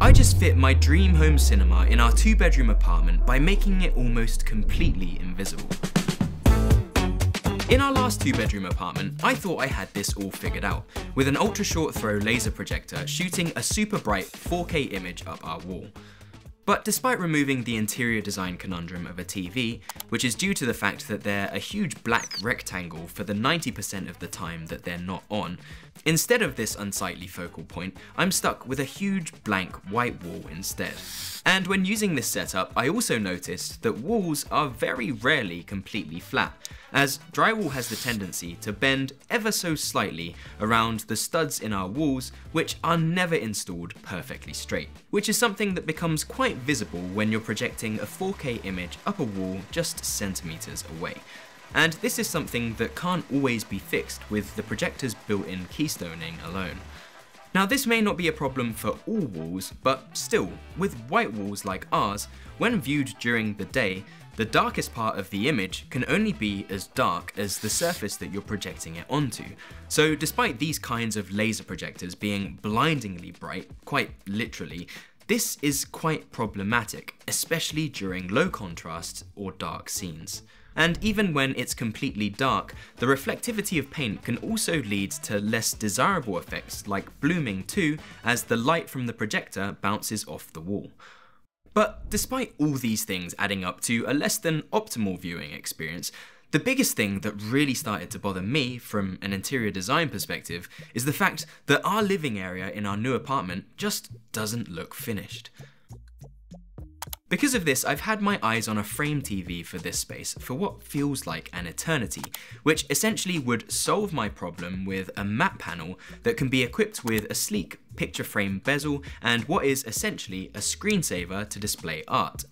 I just fit my dream home cinema in our 2-bedroom apartment by making it almost completely invisible. In our last 2-bedroom apartment, I thought I had this all figured out, with an ultra short throw laser projector shooting a super bright 4K image up our wall. But despite removing the interior design conundrum of a TV, which is due to the fact that they're a huge black rectangle for the 90% of the time that they're not on, instead of this unsightly focal point, I'm stuck with a huge blank white wall instead. And when using this setup, I also noticed that walls are very rarely completely flat, as drywall has the tendency to bend ever so slightly around the studs in our walls, which are never installed perfectly straight, which is something that becomes quite visible when you're projecting a 4K image up a wall just centimeters away. And this is something that can't always be fixed with the projector's built-in keystoning alone. Now, this may not be a problem for all walls, but still, with white walls like ours, when viewed during the day, the darkest part of the image can only be as dark as the surface that you're projecting it onto. So despite these kinds of laser projectors being blindingly bright, quite literally, this is quite problematic, especially during low contrast or dark scenes. And even when it's completely dark, the reflectivity of paint can also lead to less desirable effects like blooming too, as the light from the projector bounces off the wall. But despite all these things adding up to a less than optimal viewing experience, the biggest thing that really started to bother me from an interior design perspective is the fact that our living area in our new apartment just doesn't look finished. Because of this, I've had my eyes on a frame TV for this space for what feels like an eternity, which essentially would solve my problem with a matte panel that can be equipped with a sleek picture frame bezel and what is essentially a screensaver to display art.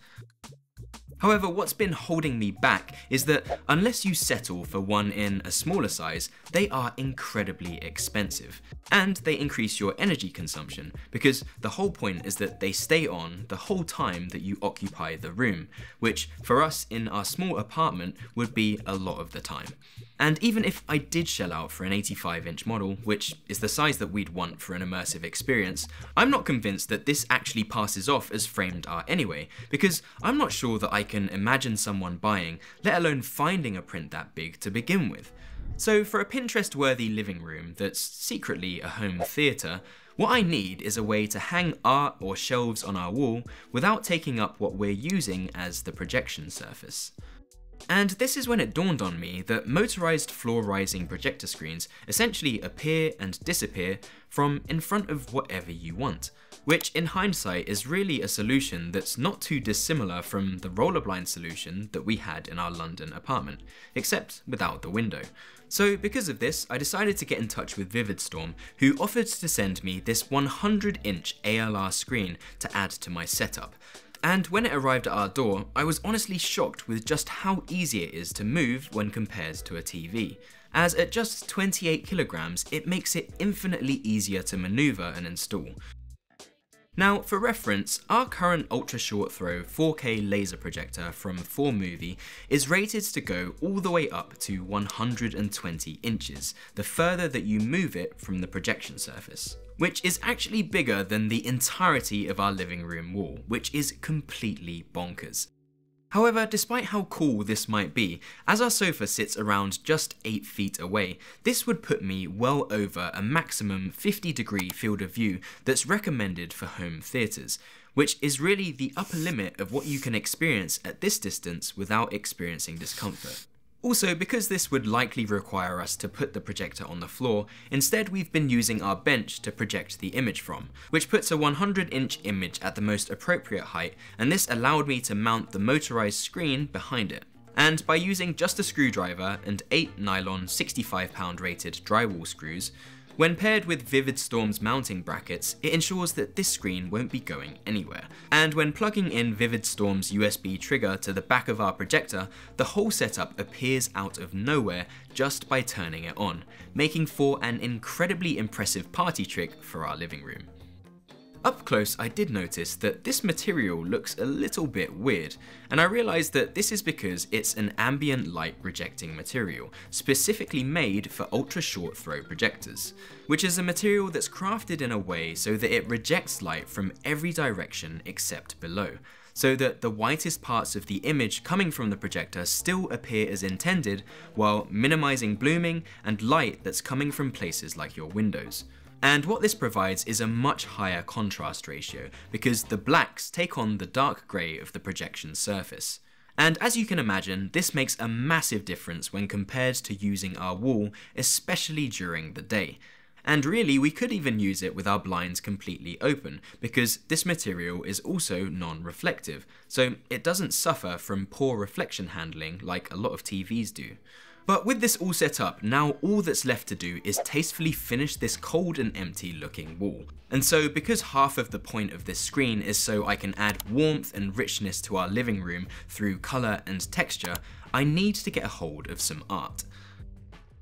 However, what's been holding me back is that unless you settle for one in a smaller size, they are incredibly expensive. And they increase your energy consumption, because the whole point is that they stay on the whole time that you occupy the room, which for us in our small apartment would be a lot of the time. And even if I did shell out for an 85-inch model, which is the size that we'd want for an immersive experience, I'm not convinced that this actually passes off as framed art anyway, because I'm not sure that I can imagine someone buying, let alone finding a print that big to begin with. So for a Pinterest-worthy living room that's secretly a home theatre, what I need is a way to hang art or shelves on our wall without taking up what we're using as the projection surface. And this is when it dawned on me that motorized floor-rising projector screens essentially appear and disappear from in front of whatever you want, which in hindsight is really a solution that's not too dissimilar from the rollerblind solution that we had in our London apartment, except without the window. So because of this, I decided to get in touch with Vividstorm, who offered to send me this 100-inch ALR screen to add to my setup. And when it arrived at our door, I was honestly shocked with just how easy it is to move when compared to a TV. As at just 28 kilograms, it makes it infinitely easier to maneuver and install. Now, for reference, our current ultra-short throw 4K laser projector from 4Movie is rated to go all the way up to 120 inches, the further that you move it from the projection surface, which is actually bigger than the entirety of our living room wall, which is completely bonkers. However, despite how cool this might be, as our sofa sits around just 8 feet away, this would put me well over a maximum 50-degree field of view that's recommended for home theatres, which is really the upper limit of what you can experience at this distance without experiencing discomfort. Also, because this would likely require us to put the projector on the floor, instead we've been using our bench to project the image from, which puts a 100-inch image at the most appropriate height, and this allowed me to mount the motorized screen behind it. And by using just a screwdriver and 8 nylon 65-pound rated drywall screws, when paired with Vividstorm's mounting brackets, it ensures that this screen won't be going anywhere. And when plugging in Vividstorm's USB trigger to the back of our projector, the whole setup appears out of nowhere just by turning it on, making for an incredibly impressive party trick for our living room. Up close, I did notice that this material looks a little bit weird, and I realised that this is because it's an ambient light rejecting material, specifically made for ultra short throw projectors, which is a material that's crafted in a way so that it rejects light from every direction except below, so that the whitest parts of the image coming from the projector still appear as intended, while minimising blooming and light that's coming from places like your windows. And what this provides is a much higher contrast ratio, because the blacks take on the dark grey of the projection surface. And as you can imagine, this makes a massive difference when compared to using our wall, especially during the day. And really, we could even use it with our blinds completely open, because this material is also non-reflective, so it doesn't suffer from poor reflection handling like a lot of TVs do. But with this all set up, now all that's left to do is tastefully finish this cold and empty looking wall. And so because half of the point of this screen is so I can add warmth and richness to our living room through colour and texture, I need to get a hold of some art.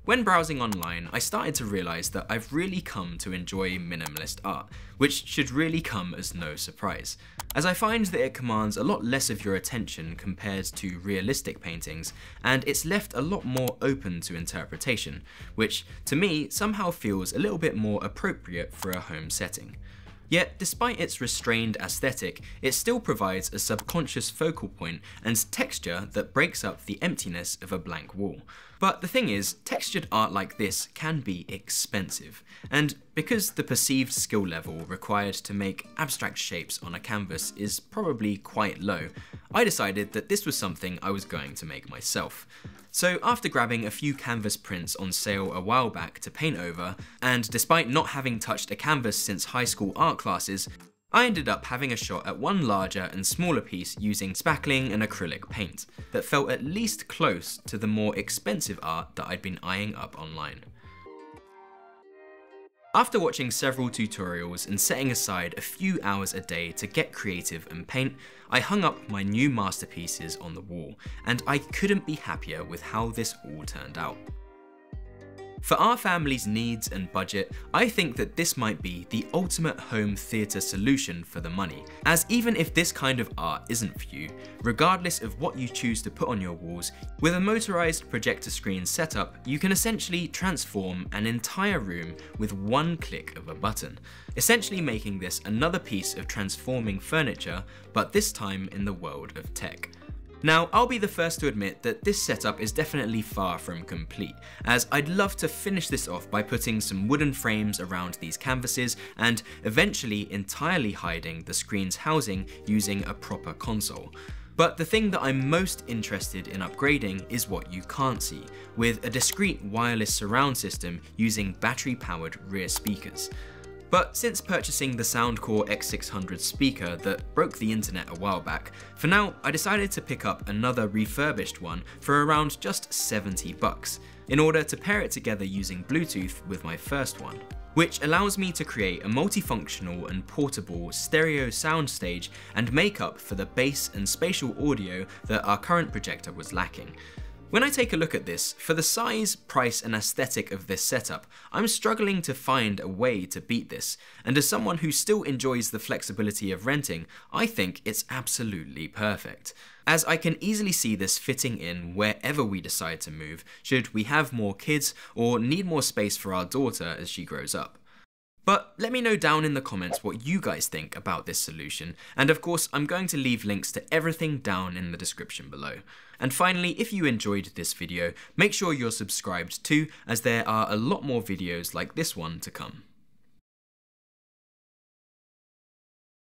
When browsing online, I started to realise that I've really come to enjoy minimalist art, which should really come as no surprise, as I find that it commands a lot less of your attention compared to realistic paintings, and it's left a lot more open to interpretation, which to me somehow feels a little bit more appropriate for a home setting. Yet, despite its restrained aesthetic, it still provides a subconscious focal point and texture that breaks up the emptiness of a blank wall. But the thing is, textured art like this can be expensive, and because the perceived skill level required to make abstract shapes on a canvas is probably quite low, I decided that this was something I was going to make myself. So after grabbing a few canvas prints on sale a while back to paint over, and despite not having touched a canvas since high school art classes, I ended up having a shot at one larger and smaller piece using spackling and acrylic paint that felt at least close to the more expensive art that I'd been eyeing up online. After watching several tutorials and setting aside a few hours a day to get creative and paint, I hung up my new masterpieces on the wall, and I couldn't be happier with how this all turned out. For our family's needs and budget, I think that this might be the ultimate home theatre solution for the money, as even if this kind of art isn't for you, regardless of what you choose to put on your walls, with a motorized projector screen setup, you can essentially transform an entire room with one click of a button, essentially making this another piece of transforming furniture, but this time in the world of tech. Now, I'll be the first to admit that this setup is definitely far from complete, as I'd love to finish this off by putting some wooden frames around these canvases and eventually entirely hiding the screen's housing using a proper console. But the thing that I'm most interested in upgrading is what you can't see, with a discrete wireless surround system using battery-powered rear speakers. But since purchasing the Soundcore X600 speaker that broke the internet a while back, for now I decided to pick up another refurbished one for around just $70 in order to pair it together using Bluetooth with my first one, which allows me to create a multifunctional and portable stereo soundstage and make up for the bass and spatial audio that our current projector was lacking. When I take a look at this, for the size, price and aesthetic of this setup, I'm struggling to find a way to beat this, and as someone who still enjoys the flexibility of renting, I think it's absolutely perfect, as I can easily see this fitting in wherever we decide to move, should we have more kids or need more space for our daughter as she grows up. But let me know down in the comments what you guys think about this solution, and of course I'm going to leave links to everything down in the description below. And finally, if you enjoyed this video, make sure you're subscribed too, as there are a lot more videos like this one to come.